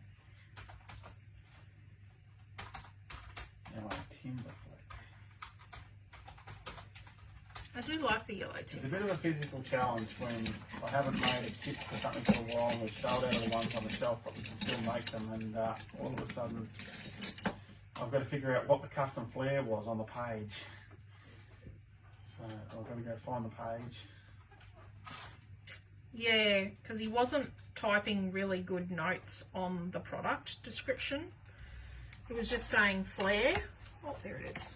Yellow timber flare. I do like the yellow It's timber. a bit of a physical challenge when I haven't made a kit for something for a while and we've sold out of the ones on the shelf, but we can still make them, and all of a sudden I've got to figure out what the custom flare was on the page. So I've got to go find the page. Yeah, because he wasn't typing really good notes on the product description. He was just saying flare. Oh, there it is.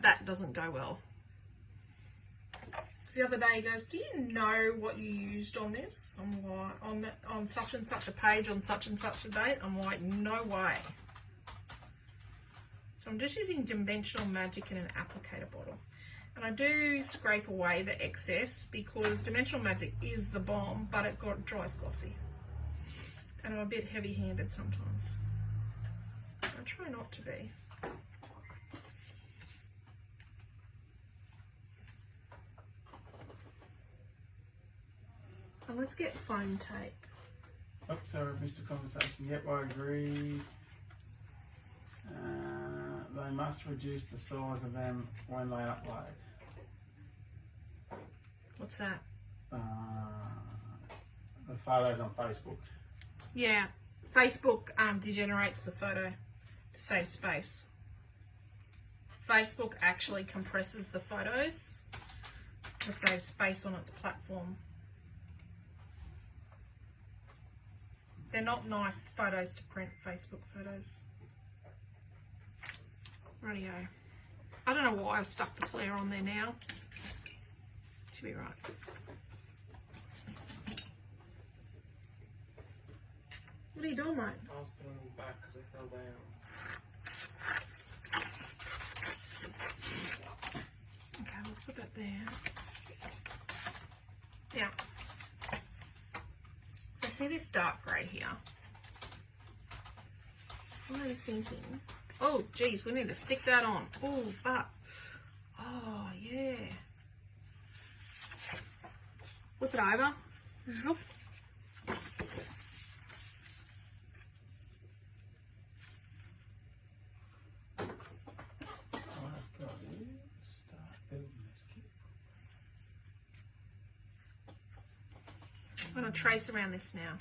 That doesn't go well. The other day he goes, do you know what you used on this? I'm like, on such and such a page on such and such a date? I'm like, no way. So I'm just using Dimensional Magic in an applicator bottle. And I do scrape away the excess because Dimensional Magic is the bomb, but it dries glossy. And I'm a bit heavy-handed sometimes. I try not to be. And let's get foam tape. Oops, sorry, I missed a conversation. Yep, I agree. They must reduce the size of them when they upload. What's that? The photos on Facebook. Yeah, Facebook degenerates the photo to save space. Facebook actually compresses the photos to save space on its platform. They're not nice photos to print, Facebook photos. Rightio. I don't know why I stuck the flare on there now. Should be right. What are you doing, mate? I was putting them back because I fell down. Okay, let's put that there. Yeah. So see this dark grey here? What am I thinking? Oh, geez, we need to stick that on. Oh, but. Oh, yeah. Flip it over. Zoop. I'm going to trace around this now.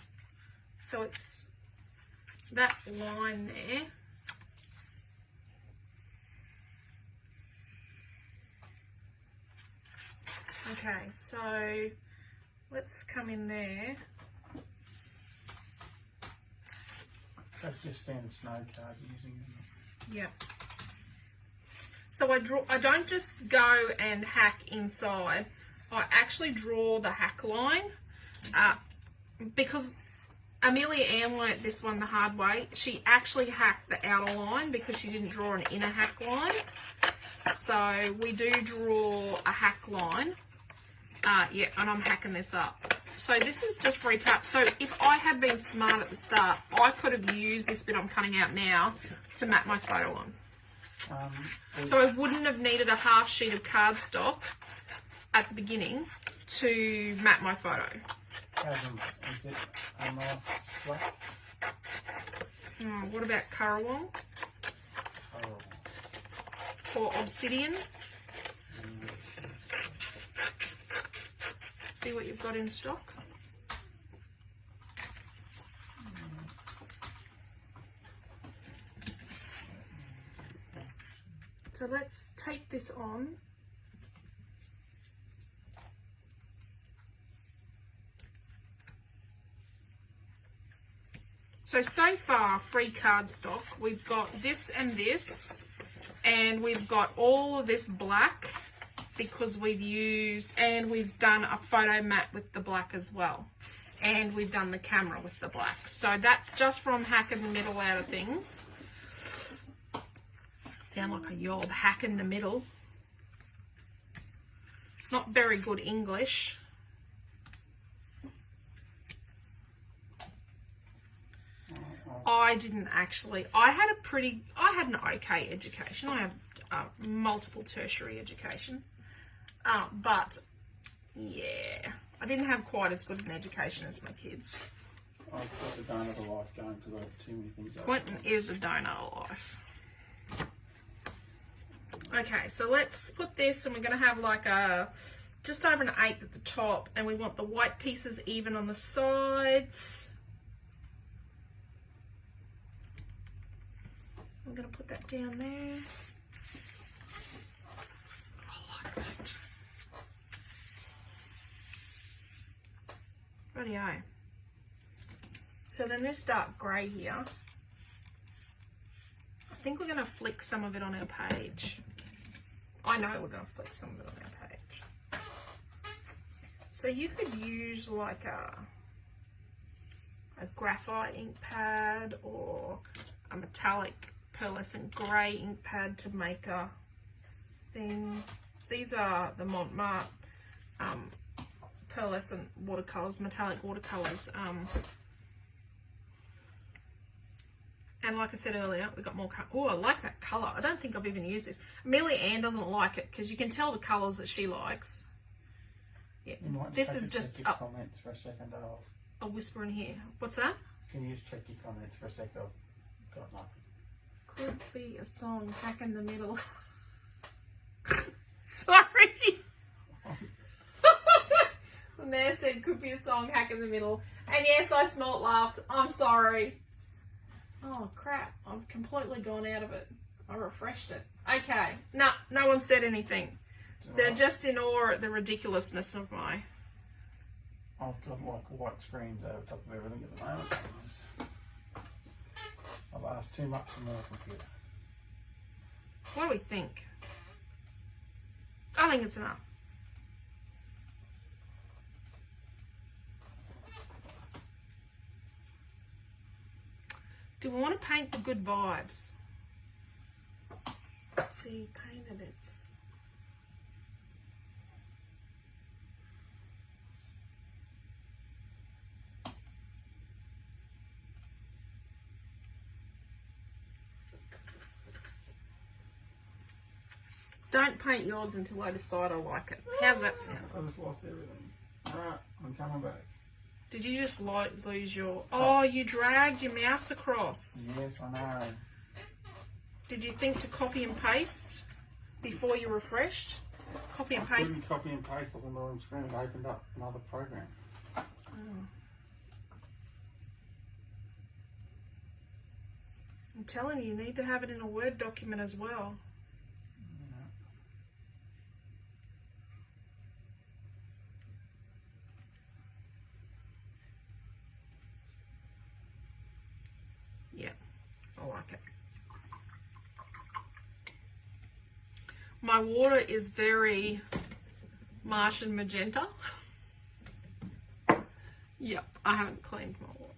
So it's that line there. Okay, so let's come in there That's just standard snow cards you're using, isn't it? Yeah. So I don't just go and hack inside. I actually draw the hack line because Amelia Ann learnt this one the hard way. She actually hacked the outer line because she didn't draw an inner hack line. So we do draw a hack line. Yeah, and I'm hacking this up. So this is just recut. So if I had been smart at the start, I could have used this bit I'm cutting out now to map my photo on. So I wouldn't have needed a half sheet of cardstock at the beginning to map my photo. Is it a nice black? What about Currawong or Obsidian? See what you've got in stock. So let's take this on. So far, free cardstock, we've got this, and we've got all of this black because we've used, and we've done a photo mat with the black as well. And we've done the camera with the black. So that's just from hacking the middle out of things. Sound like a yob, hacking the middle. Not very good English. I didn't actually. I had an okay education. I had multiple tertiary education. But, yeah, I didn't have quite as good an education as my kids. I've got the donor of life going because I have too many things. Quentin is a donor of life. Okay, so let's put this, and we're going to have like just over an 8 at the top, and we want the white pieces even on the sides. I'm going to put that down there. I like that. Rightio. So then this dark grey here, I think we're going to flick some of it on our page. I know we're going to flick some of it on our page. So you could use like a graphite ink pad or a metallic pearlescent grey ink pad to make a thing. These are the Montmartre pearlescent watercolours, metallic watercolours. And like I said earlier, we got more colour. Oh, I like that colour. I don't think I've even used this. Amelia Ann doesn't like it because you can tell the colours that she likes. Yeah, this is just check your comments for a second. I'll whisper in here. What's that? Can you just check your comments for a second? I've got nothing. Could be a song, hack in the middle. Sorry. The mayor said could be a song, hack in the middle. And yes, I smelt laughed. I'm sorry. Oh crap, I've completely gone out of it. I refreshed it. Okay, no one said anything. They're just in awe at the ridiculousness of my... I've got like white screens over top of everything at the moment. I've asked too much from my computer. What do we think? I think it's enough. Do we want to paint the good vibes? See, painted it's... Don't paint yours until I decide I like it. How's that sound? I just lost everything. Alright, I'm coming back. Did you just lose your... Oh, you dragged your mouse across. Yes, I know. Did you think to copy and paste before you refreshed? Copy and I paste. couldn't copy and paste on the wrong screen. It opened up another program. Oh. I'm telling you, you need to have it in a Word document as well. Yeah. My water is very Martian magenta. Yep, I haven't cleaned my water.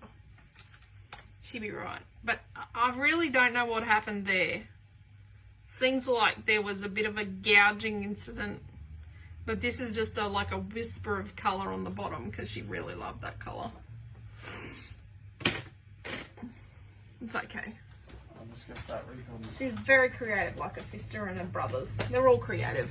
She'd be right. But I really don't know what happened there. Seems like there was a bit of a gouging incident. But this is just like a whisper of colour on the bottom because she really loved that colour. It's okay. I'm just going to start rebuilding. She's very creative, like her sister and her brothers. They're all creative.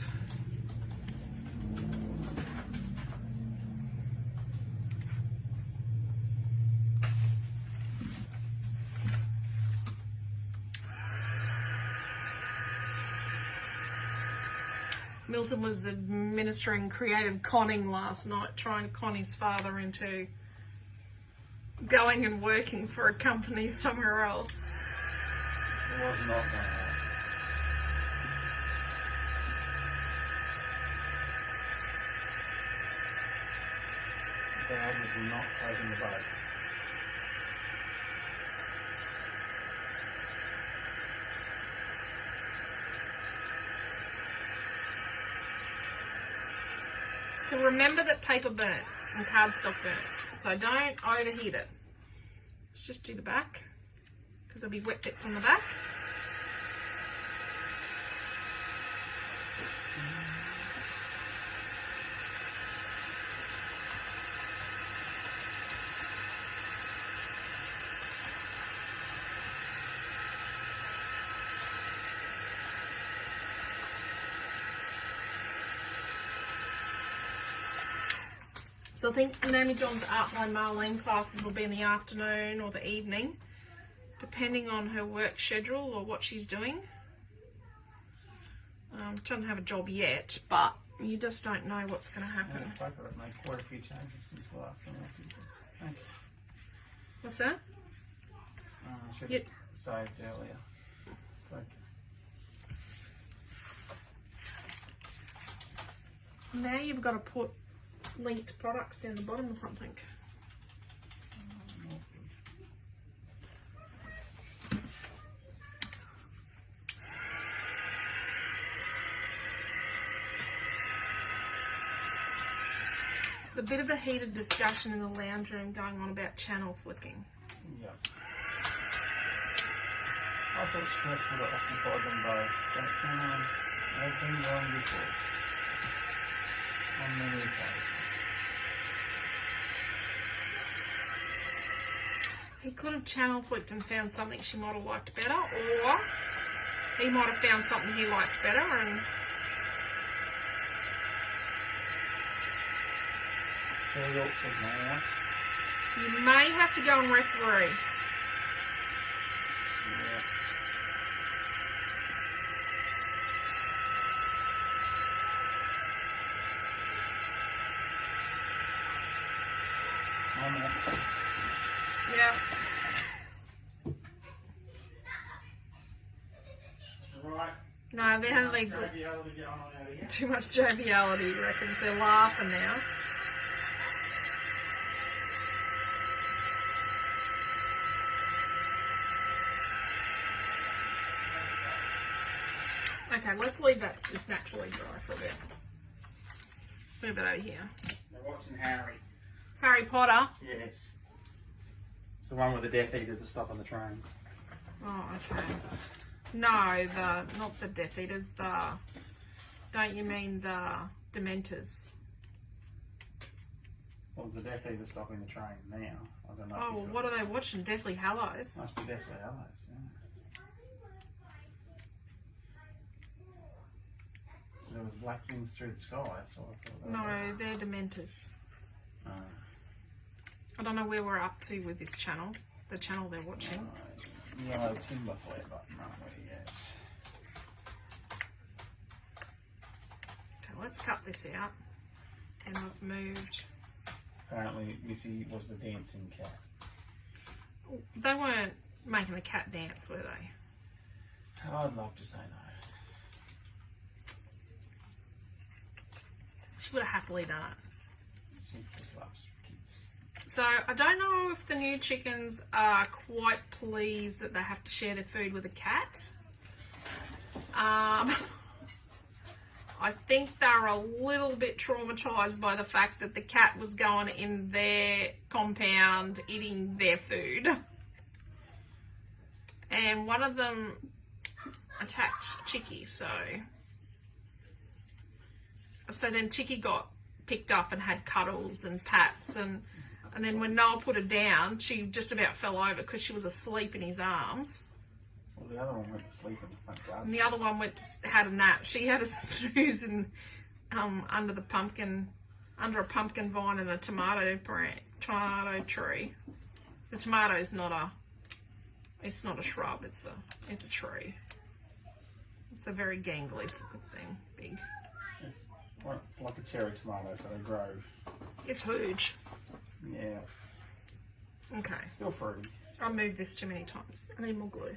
Milton was administering creative conning last night, trying to con his father into going and working for a company somewhere else. It was not going to happen. Dad was not taking the boat. So remember that paper burns and cardstock burns, so don't overheat it. Let's just do the back, because there'll be wet bits on the back. So I think Naomi John's Art by Marlene classes will be in the afternoon or the evening, depending on her work schedule or what she's doing. She doesn't have a job yet, but you just don't know what's going to happen. Yeah, I've made quite a few changes since the last time I did this. Thank you. What's that? I should Yep. have saved earlier. Thank you. Now you've got to put linked products down the bottom or something. There's a bit of a heated discussion in the lounge room going on about channel flicking. Yeah. I thought Smith would have occupied them both. They've been wrong before. On many occasions. He could have channel flicked and found something she might have liked better, or he might have found something he liked better and Two Yorks of mouse. you may have to go and referee. Yeah. One more. Yeah. Right. No, they're only Joviality going on out here. too much joviality, he reckons. They're laughing now. Okay, let's leave that to just naturally dry for a bit. Let's move it over here. They're watching Harry. Harry Potter. Yes. It's the one with the Death Eaters that stop on the train. Oh, okay. No, not the Death Eaters, don't you mean the Dementors? Well, there's a Death Eater stopping the train now. I don't know. if Oh, you've well, got what it. are they watching? Deathly Hallows? Must be Deathly Hallows, yeah. There was black things through the sky, so I thought that No, they're Dementors. was... I don't know where we're up to with this channel, the channel they're watching. Yellow timber flare button, aren't we? Yes. Okay, let's cut this out. And I've moved. Apparently, Missy was the dancing cat. They weren't making the cat dance, were they? I'd love to say no. She would have happily done it. She just loves kids. So I don't know if the new chickens are quite pleased that they have to share their food with a cat. I think they're a little bit traumatized by the fact that the cat was going in their compound eating their food. And one of them attacked Chicky, so then Chicky got picked up and had cuddles and pats, and then when Noel put her down, she just about fell over because she was asleep in his arms. Well, the other one went to sleep in the front garden. And the other one had a nap. She had a snooze under a pumpkin vine and a tomato tree. The tomato is not a shrub. It's a tree. It's a very gangly thing, big. It's like a cherry tomato, so they grow. It's huge. Yeah. Okay. Still fruity. I moved this too many times. I need more glue.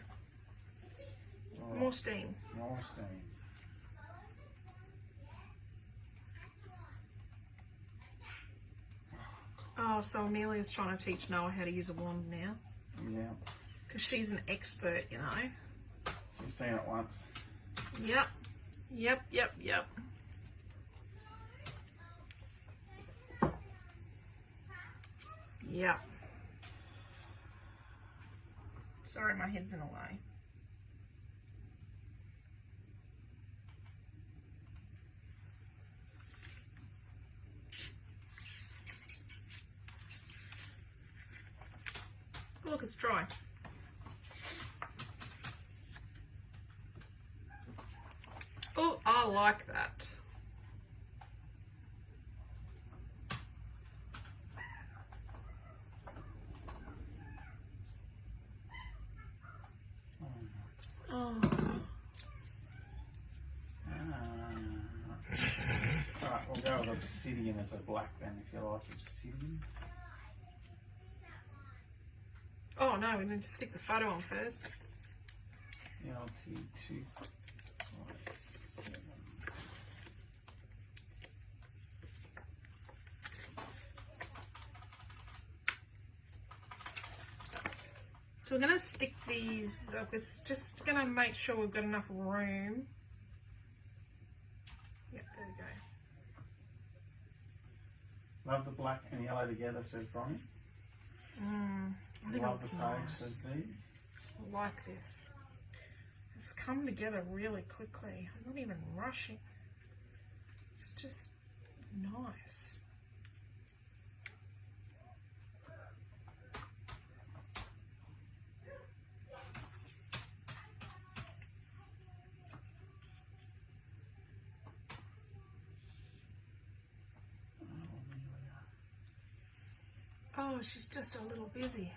All right. More steam. More steam. Oh, so Amelia's trying to teach Noah how to use a wand now. Yeah. Because she's an expert, you know. She's seen it once. Yep. Yep. Sorry, my head's in the way. Look, it's dry. Oh, I like that. Oh. Alright, we'll go with obsidian as a black then, if you like obsidian. Oh no, we need to stick the photo on first. LT257. So we're going to stick these up. It's just going to make sure we've got enough room. Yep, there we go. Love the black and yellow together, says Bronnie. I think it Love looks the page, nice. says Dee. I like this. It's come together really quickly. I'm not even rushing. It's just nice. Oh, she's just a little busy.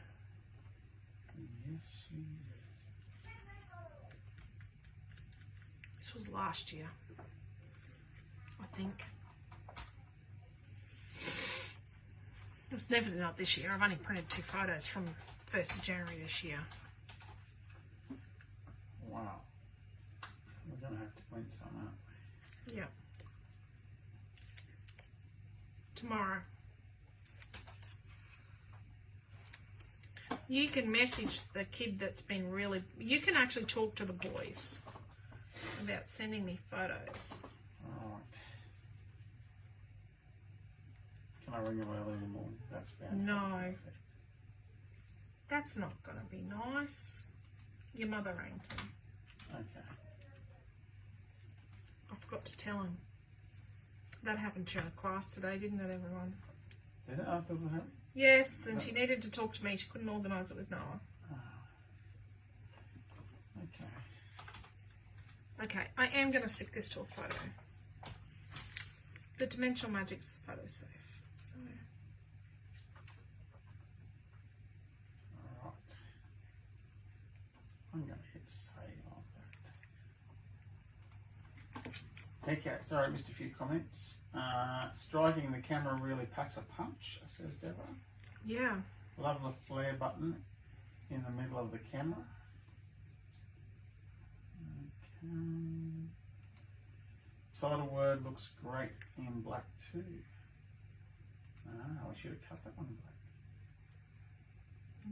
Yes, she is. This was last year, I think. It was never not this year. I've only printed 2 photos from 1st of January this year. Wow. We're going to have to print some out. Yeah. Tomorrow. You can message the kid that's been really... You can actually talk to the boys about sending me photos. Alright. Can I ring him early in the morning? That's bad. No. That's not going to be nice. Your mother rang him. Okay. I forgot to tell him. That happened during class today, didn't it, everyone? Did it? I thought it happened. Yes, and she needed to talk to me. She couldn't organise it with Noah. Oh. Okay. Okay, I am going to stick this to a photo. The Dimensional Magic's photo safe. So, Alright. I'm going to hit save on that. Okay, sorry, I missed a few comments. Striking the camera really packs a punch, says Deborah. yeah. Love the flare button in the middle of the camera. Okay. Title word looks great in black too. Ah, I should have cut that one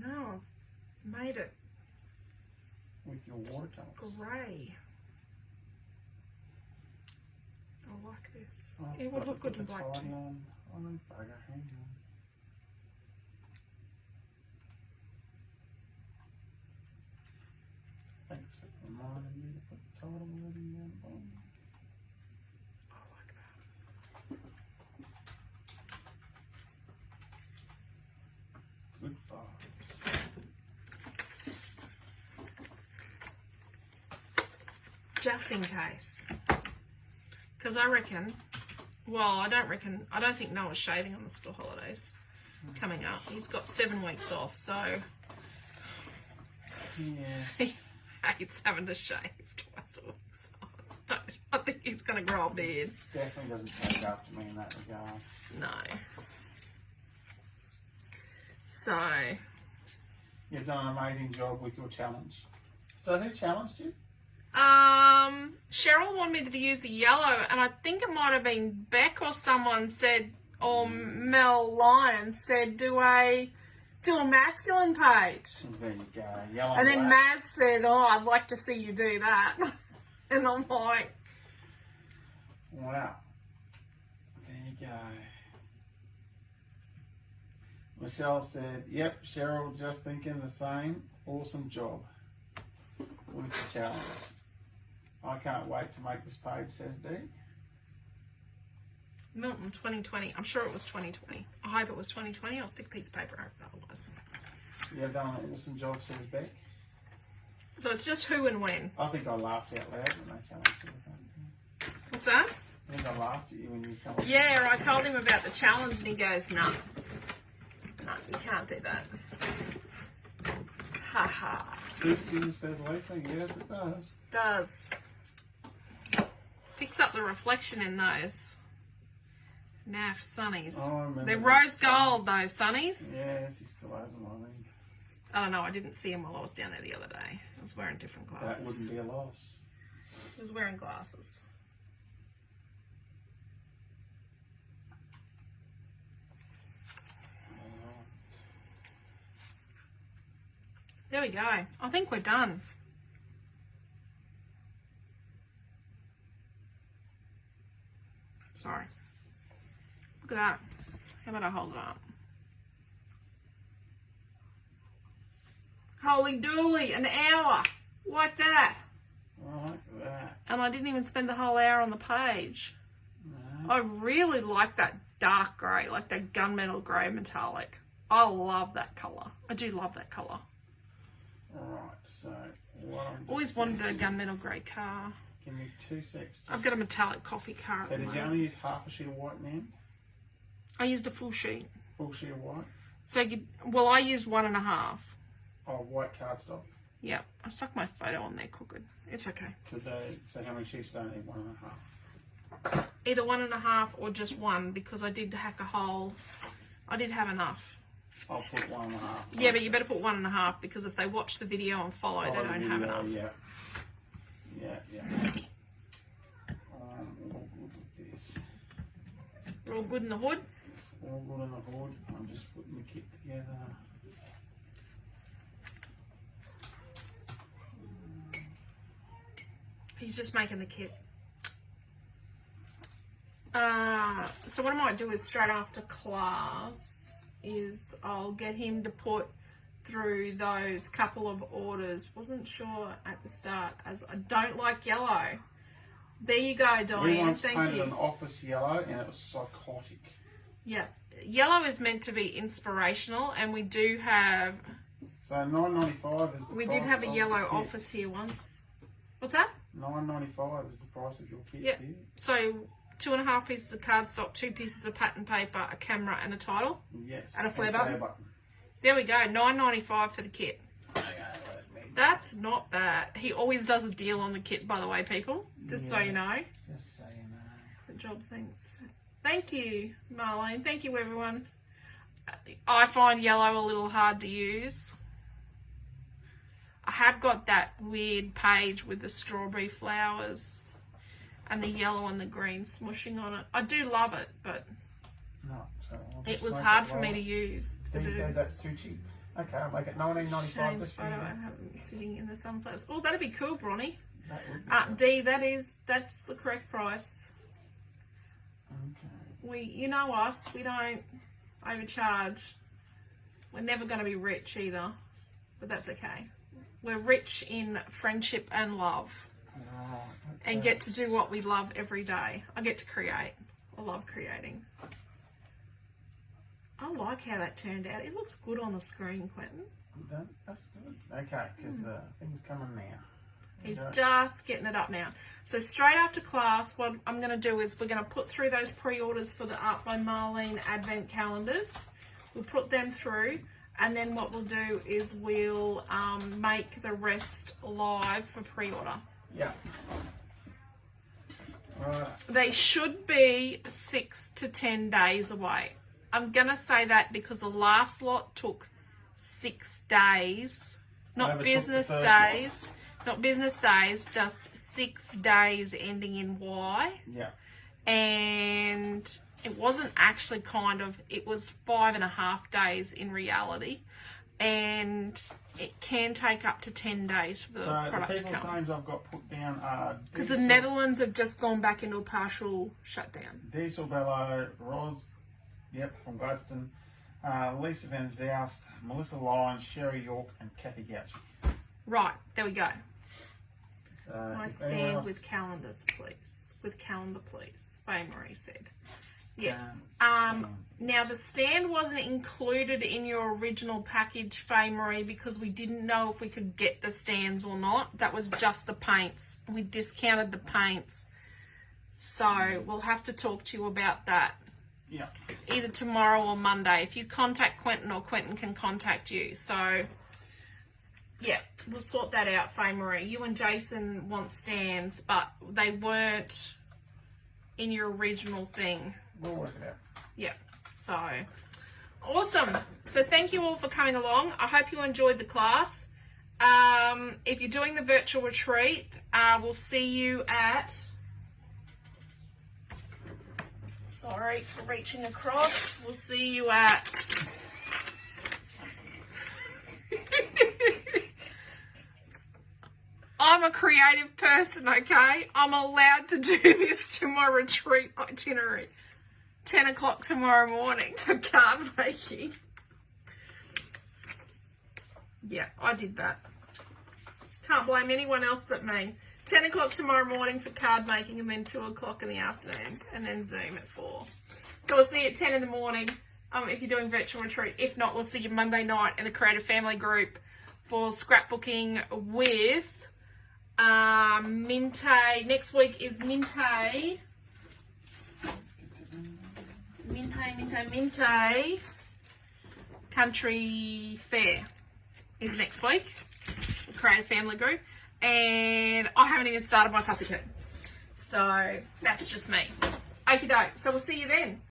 black. No, I've made it With your watercolours. grey. I like this. Oh, It would look good in the black tidy too. on. Oh, bugger, hang on. Thanks for reminding me to put the title wording down the bottom. I like that. Good vibes. Just in case. Because I reckon, well, I don't think Noah's shaving on the school holidays coming up. He's got 7 weeks off, so Yeah. he hates having to shave twice a week. So I think he's going to grow a beard. Definitely doesn't take after me in that regard. No. So, You've done an amazing job with your challenge. So who challenged you? Cheryl wanted me to use a yellow, and I think it might have been Beck or someone said, or Mel Lyon said, do a masculine page. There you go. Yellow And then black. Maz said, oh, I'd like to see you do that. And I'm like, Wow. There you go. Michelle said, yep, Cheryl, just thinking the same. Awesome job with the challenge. I can't wait to make this page, says Dee. Milton 2020. I'm sure it was 2020. I hope it was 2020. I'll stick a piece of paper over it otherwise. You've done an awesome job, says Beck. So it's just who and when. I think I laughed out loud when they challenged you. What's that? I think I laughed at you when you come up. Yeah, I told him about the challenge and he goes, no, you can't do that. Ha ha. Suits you, says Lisa. Yes, it does. Does. Picks up the reflection in those naff sunnies. Oh, I remember They're those rose sunnies. gold, those sunnies. Yes, he still has them, I think. I don't know, I didn't see him while I was down there the other day. I was wearing different glasses. That wouldn't be a loss. I was wearing glasses. There we go. I think we're done. Sorry. Look at that. How about I hold it up? Holy dooly, an hour. Like that. I like that. And I didn't even spend the whole hour on the page. No. I really like that dark grey, like that gunmetal grey metallic. I love that colour. I do love that colour. Alright, so what I'm Always just wanted gonna a gunmetal grey car. Give me 2 secs. I've got a metallic coffee car. So at the did you moment. only use half a sheet of white then? I used a full sheet. Full sheet of white? So, well, I used 1.5. Oh, white cardstock. Yep, I stuck my photo on there crooked. It's okay. So how many sheets don't need 1.5? Either 1.5 or just 1 because I did hack a hole. I did have enough. I'll put 1.5. Yeah, but you better put 1.5 because if they watch the video and follow, they don't have enough. Yeah. All good with this. We're all good in the hood. All good in the hood. I'm just putting the kit together. He's just making the kit. So what I might do is straight after class is I'll get him to put through those couple of orders. Wasn't sure at the start as I don't like yellow. There you go, We Diane. once Thank painted you. an office yellow and it was psychotic. Yeah. Yellow is meant to be inspirational and we do have, So $9.95 is the we price did have a of yellow the kit. office here once. What's that? $9.95 is the price of your kit. Yep. Here. So 2.5 pieces of cardstock, 2 pieces of pattern paper, a camera and a title. Yes. And a flare button. There we go, $9.95 for the kit. That's not bad. He always does a deal on the kit, by the way, people. Just so you know. Just so you know. Excellent job, thanks. Thank you, Marlene. Thank you, everyone. I find yellow a little hard to use. I have got that weird page with the strawberry flowers and the yellow and the green smushing on it. I do love it, but No, so I'll it just was make hard it for me right. to use. Then you said that's too cheap. Okay, I'll make it $19.95 Shane's just for photo you. I have him sitting in the sunflowers. Oh, that'd be cool, Bronny. That would be D, that's the correct price. You know us, we don't overcharge. We're never going to be rich either, but that's okay. We're rich in friendship and love, and get to do what we love every day. I get to create. I love creating. I like how that turned out. It looks good on the screen, Quentin. That's good. Okay, because the thing's coming now. He's just getting it up now. So straight after class, what I'm going to do is we're going to put through those pre-orders for the Art by Marlene Advent calendars. We'll put them through, and then what we'll do is we'll make the rest live for pre-order. Yeah. Right. They should be 6 to 10 days away. I'm going to say that because the last lot took 6 days, not business days. Not business days, just 6 days ending in Y. Yeah. And it wasn't actually it was 5.5 days in reality. And it can take up to 10 days for the product the to people's come. names I've got put down are... Because the Netherlands have just gone back into a partial shutdown. Diesel Bello, Roz, from Gladstone, Lisa Van Zoust, Melissa Lyons, Sherry York, and Kathy Gouch. Right, there we go. So, I stand with calendars, please. With calendar, please. Faye Marie said. Yes. Now, the stand wasn't included in your original package, Faye Marie, because we didn't know if we could get the stands or not. That was just the paints. We discounted the paints. So, we'll have to talk to you about that. Yeah. Either tomorrow or Monday. If you contact Quentin, or Quentin can contact you. So... yeah, we'll sort that out, Faye Marie. You and Jason want stands, but they weren't in your original thing. We'll work it out. Yeah, so awesome. So thank you all for coming along. I hope you enjoyed the class. If you're doing the virtual retreat, we'll see you at... sorry for reaching across. We'll see you at... I'm a creative person, okay? I'm allowed to do this to my retreat itinerary. 10 o'clock tomorrow morning for card making. Yeah, I did that. Can't blame anyone else but me. 10 o'clock tomorrow morning for card making, and then 2 o'clock in the afternoon, and then Zoom at 4. So we'll see you at 10 in the morning if you're doing virtual retreat. If not, we'll see you Monday night in the Creative Family Group for scrapbooking with... Minte. Next week is Minte Country Fair is next week. The Creative Family Group. And I haven't even started my copycat. So that's just me. Okie doke. So we'll see you then.